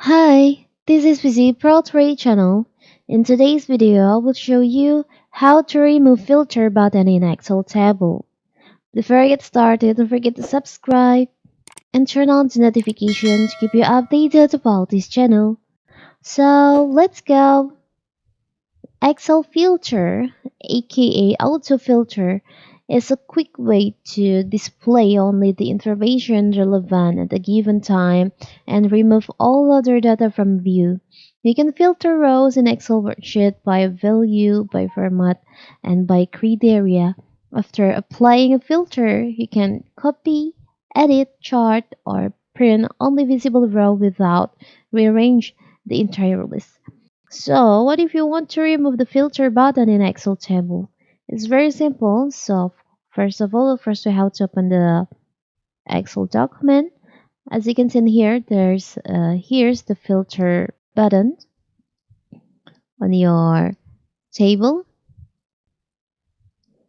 Hi, this is Busy Pro 3 channel. In today's video, I will show you how to remove filter button in Excel table. Before I get started, don't forget to subscribe and turn on the notification to keep you updated about this channel. So let's go. Excel filter, aka AutoFilter, is a quick way to display only the information relevant at a given time and remove all other data from view. You can filter rows in Excel worksheet by value, by format, and by criteria. After applying a filter, you can copy, edit, chart, or print only visible row without rearrange the entire list. So, what if you want to remove the filter button in Excel table? It's very simple. So, first of all, first we have to open the Excel document. As you can see in here, here's the filter button on your table.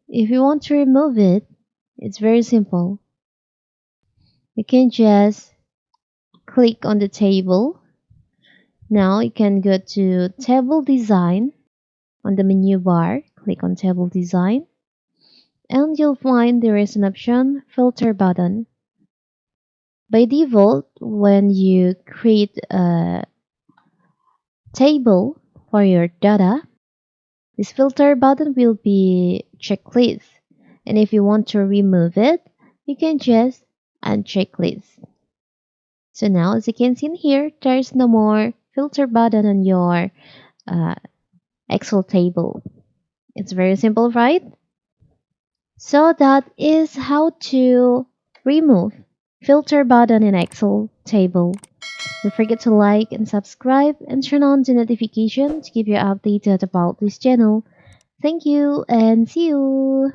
If you want to remove it, it's very simple. You can just click on the table. Now you can go to table design on the menu bar. Click on table design and you'll find there is an option filter button. By default, when you create a table for your data, this filter button will be checklist. And if you want to remove it, you can just uncheck list. So now as you can see in here, there's no more filter button on your uh, Excel table. It's very simple, right? So that is how to remove filter button in Excel table. Don't forget to like and subscribe and turn on the notification to keep you updated about this channel. Thank you and see you!